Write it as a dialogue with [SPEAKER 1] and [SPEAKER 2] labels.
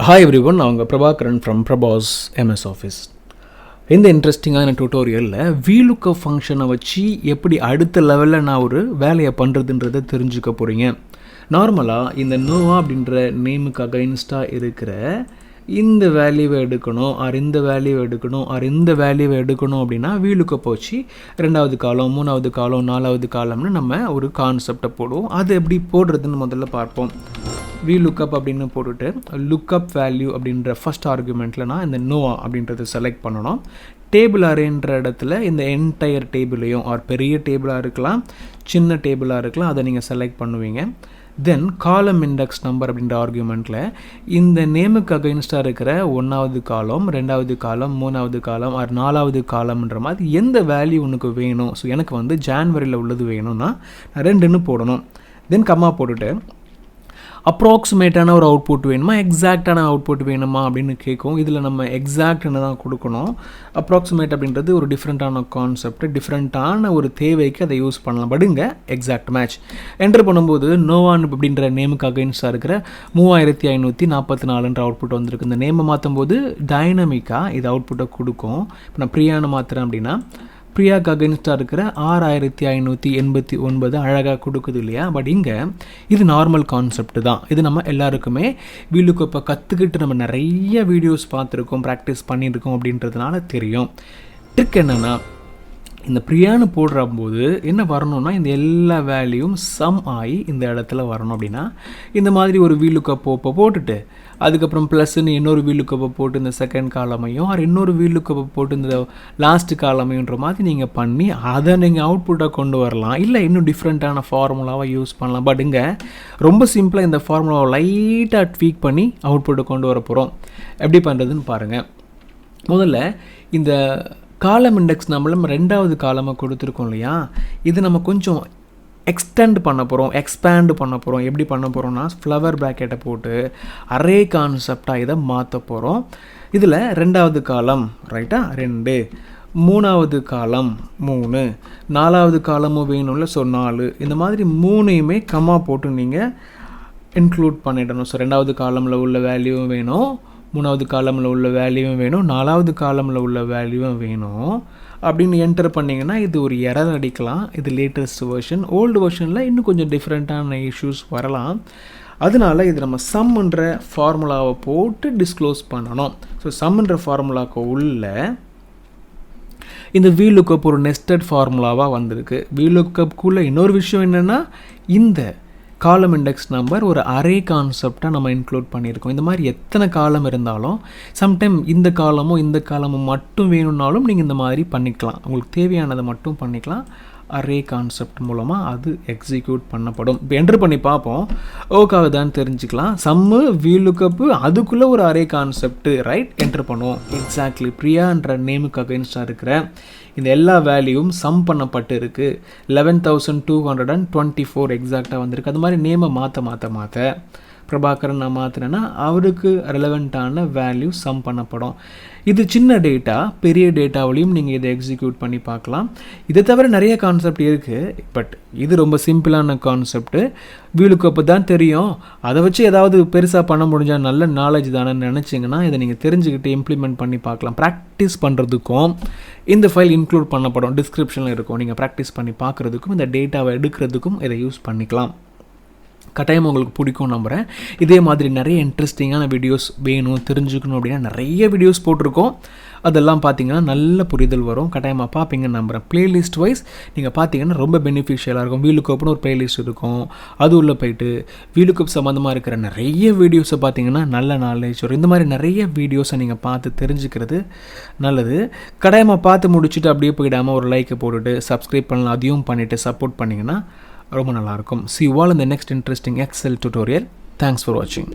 [SPEAKER 1] Hi everyone, நான் உங்கள் Prabhakaran from Prabas MS Office. இந்த இன்ட்ரெஸ்டிங்கான டுட்டோரியலில் Vlookup ஃபங்க்ஷனை வச்சு எப்படி அடுத்த லெவலில் நான் ஒரு வேலையை பண்ணுறதுன்றதை தெரிஞ்சுக்க போகிறீங்க. நார்மலாக இந்த நோவா அப்படின்ற நேமுக்கு அகைன்ஸ்டாக இருக்கிற இந்த வேல்யூவை எடுக்கணும் இந்த வேல்யூவை எடுக்கணும் அப்படின்னா Vlookup வச்சு ரெண்டாவது காலம், மூணாவது காலம், நாலாவது காலம்னு நம்ம ஒரு கான்செப்டை போடுவோம். அது எப்படி போடுறதுன்னு முதல்ல பார்ப்போம். Vlookup அப்படின்னு போட்டுட்டு லுக்கப் வேல்யூ அப்படின்ற ஃபஸ்ட் ஆர்குமெண்ட்டில் நான் இந்த நோவா அப்படின்றத செலக்ட் பண்ணணும். டேபிள் அரேன்ற இடத்துல இந்த என்டையர் டேபிளையும் பெரிய டேபிளாக இருக்கலாம், சின்ன டேபிளாக இருக்கலாம், அதை நீங்கள் செலக்ட் பண்ணுவீங்க. தென் காலம் இண்டெக்ஸ் நம்பர் அப்படின்ற ஆர்குமெண்ட்டில் இந்த நேமுக்கு அகைன்ஸ்டாக இருக்கிற ஒன்றாவது காலம், ரெண்டாவது காலம், மூணாவது காலம் நாலாவது காலம்ன்ற மாதிரி எந்த வேல்யூ உனக்கு வேணும். ஸோ எனக்கு ஜான்வரியில் உள்ளது வேணும்னா நான் 2ன்னு போடணும். தென் கம்மா போட்டுட்டு அப்ராக்சிமேட்டான ஒரு அவுட்புட் வேணுமா, எக்ஸாக்டான அவுட்புட் வேணுமா அப்படின்னு கேட்கும். இதில் நம்ம எக்ஸாக்ட்னு தான் கொடுக்கணும். அப்ராக்சிமேட் அப்படின்றது ஒரு டிஃப்ரெண்ட்டான கான்செப்ட், டிஃப்ரெண்ட்டான ஒரு தேவைக்கு அதை யூஸ் பண்ணலாம். பட் இங்கே எக்ஸாக்ட் மேட்ச் என்ட்ரு பண்ணும்போது நோவான் அப்படின்ற நேமுக்கு அகைன்ஸ்டாக இருக்கிற 3544 அவுட்புட் வந்திருக்கு. இந்த நேமை மாற்றும் போது டைனமிக்காக இது அவுட்புட்டை கொடுக்கும். இப்போ நான் பிரியான்னு மாற்றுறேன் அப்படின்னா பிரியாக்கு அகைன்ஸ்டாக இருக்கிற 6589 அழகாக கொடுக்குது இல்லையா. பட் இங்கே இது நார்மல் கான்செப்ட் தான். இது நம்ம எல்லாருக்குமே Vlookup கற்றுக்கிட்டு நம்ம நிறைய வீடியோஸ் பார்த்துருக்கோம், ப்ராக்டிஸ் பண்ணியிருக்கோம் அப்படின்றதுனால தெரியும். ட்ரிக் என்னென்னா, இந்த பிரியான்னு போடுறம்போது என்ன வரணும்னா இந்த எல்லா வேல்யூவும் சம் ஆகி இந்த இடத்துல வரணும். அப்படின்னா இந்த மாதிரி ஒரு Vlookup போட்டுட்டு அதுக்கப்புறம் ப்ளஸ்ன்னு இன்னொரு Vlookup போட்டு இந்த செகண்ட் காலமையும் இன்னொரு Vlookup போட்டு இந்த லாஸ்ட் காலமையுன்ற மாதிரி நீங்கள் பண்ணி அதை நீங்கள் அவுட்புட்டாக கொண்டு வரலாம். இல்லை இன்னும் டிஃப்ரெண்ட்டான ஃபார்முலாவை யூஸ் பண்ணலாம். பட் இங்கே ரொம்ப சிம்பிளாக இந்த ஃபார்முலாவை லைட்டாக ட்வீக் பண்ணி அவுட்புட்டை கொண்டு வர போகிறோம். எப்படி பண்ணுறதுன்னு பாருங்கள். முதல்ல இந்த காலம் இண்டெக்ஸ் நம்மளும் ரெண்டாவது காலமாக கொடுத்துருக்கோம் இல்லையா, இது நம்ம கொஞ்சம் எக்ஸ்பேண்ட் பண்ண போகிறோம். எப்படி பண்ண போகிறோம்னா ஃப்ளவர் ப்ராக்கெட்டை போட்டு அரே கான்செப்டாக இதை மாற்ற போகிறோம். இதில் ரெண்டாவது காலம் ரைட்டா 2, மூணாவது காலம் 3, நாலாவது காலமும் வேணும்ல, ஸோ 4, இந்த மாதிரி 3யுமே கம்மா போட்டு நீங்கள் இன்க்ளூட் பண்ணிடணும். ஸோ ரெண்டாவது காலமில் உள்ள வேல்யூவும் வேணும், மூணாவது காலமில் உள்ள வேல்யூவும் வேணும், நாலாவது காலமில் உள்ள வேல்யூவும் வேணும் அப்படின்னு என்டர் பண்ணிங்கன்னா இது ஒரு எரர் அடிக்கலாம். இது லேட்டஸ்ட் வெர்ஷன். ஓல்டு வெர்ஷனில் இன்னும் கொஞ்சம் டிஃப்ரெண்ட்டான இஷ்யூஸ் வரலாம். அதனால இது நம்ம சம்ன்ற ஃபார்முலாவை போட்டு டிஸ்க்ளோஸ் பண்ணணும். ஸோ சம்ன்ற ஃபார்முலாவுக்கு உள்ள இந்த Vlookup ஒரு நெஸ்டட் ஃபார்முலாவாக வந்திருக்கு. Vlookup-குள்ளே இன்னொரு விஷயம் என்னென்னா, இந்த காலம் இண்டெக்ஸ் நம்பர் ஒரு அரே கான்செப்டாக நம்ம இன்க்ளூட் பண்ணியிருக்கோம். இந்த மாதிரி எத்தனை காலம் இருந்தாலும் சம்டைம் இந்த காலமும் மட்டும் வேணும்னாலும் நீங்கள் இந்த மாதிரி பண்ணிக்கலாம். உங்களுக்கு தேவையானதை மட்டும் பண்ணிக்கலாம். அரே கான்செப்ட் மூலமாக அது எக்ஸிக்யூட் பண்ணப்படும். இப்போ என்ட்ரு பண்ணி பார்ப்போம், ஓகாகுதான்னு தெரிஞ்சுக்கலாம். சம்மு Vlookup அதுக்குள்ளே ஒரு அரே கான்செப்ட் ரைட் என்ட்ரு பண்ணுவோம். எக்ஸாக்ட்லி பிரியான்ற நேமுக்கு அகைன்ஸ்டாக இருக்கிற இந்த எல்லா வேல்யூவும் சம் பண்ணப்பட்டு இருக்குது. 11224 எக்ஸாக்டாக வந்திருக்கு. அது மாதிரி நேமை மாற்ற பிரபாகரன் நான் மாற்றினேன்னா அவருக்கு ரெலவெண்ட்டான வேல்யூ சம் பண்ணப்படும். இது சின்ன டேட்டா, பெரிய டேட்டாவிலையும் நீங்கள் இதை எக்ஸிக்யூட் பண்ணி பார்க்கலாம். இதை தவிர நிறைய கான்செப்ட் இருக்குது. பட் இது ரொம்ப சிம்பிளான கான்செப்ட்டு. Vlookup தான் தெரியும், அதை வச்சு ஏதாவது பெருசாக பண்ண முடிஞ்சால் நல்ல நாலேஜ் தானே நினச்சிங்கன்னா இதை நீங்கள் தெரிஞ்சுக்கிட்டு இம்ப்ளிமெண்ட் பண்ணி பார்க்கலாம். ப்ராக்டிஸ் பண்ணுறதுக்கும் இந்த ஃபைல் இன்க்ளூட் பண்ணப்படும், டிஸ்கிரிப்ஷனில் இருக்கும். நீங்கள் ப்ராக்டிஸ் பண்ணி பார்க்குறதுக்கும் இந்த டேட்டாவை எடுக்கிறதுக்கும் இதை யூஸ் பண்ணிக்கலாம். கட்டாயம் உங்களுக்கு பிடிக்கும் நம்புகிறேன். இதே மாதிரி நிறைய இன்ட்ரெஸ்டிங்கான வீடியோஸ் வேணும் தெரிஞ்சுக்கணும் அப்படின்னா நிறைய வீடியோஸ் போட்டிருக்கோம். அதெல்லாம் பார்த்தீங்கன்னா நல்ல புரிதல் வரும். கட்டாயமாக பார்ப்பீங்கன்னு நம்புகிறேன். ப்ளேலிஸ்ட் வைஸ் நீங்கள் பார்த்தீங்கன்னா ரொம்ப பெனிஃபிஷியலாக இருக்கும். Vlookupனு ஒரு ப்ளேலிஸ்ட் இருக்கும், அது உள்ளே போயிட்டு Vlookup சம்மந்தமாக இருக்கிற நிறைய வீடியோஸை பார்த்தீங்கன்னா நல்ல நாலேஜ் வரும். இந்த மாதிரி நிறைய வீடியோஸை நீங்கள் பார்த்து தெரிஞ்சுக்கிறது நல்லது. கட்டாயமாக பார்த்து முடிச்சுட்டு அப்படியே போயிடாமல் ஒரு லைக்கை போட்டுட்டு சப்ஸ்கிரைப் பண்ணலாம், அதையும் பண்ணிவிட்டு சப்போர்ட் பண்ணிங்கன்னா ரொம்ப நல்லாயிருக்கும். See you all in the next interesting Excel tutorial. Thanks for watching.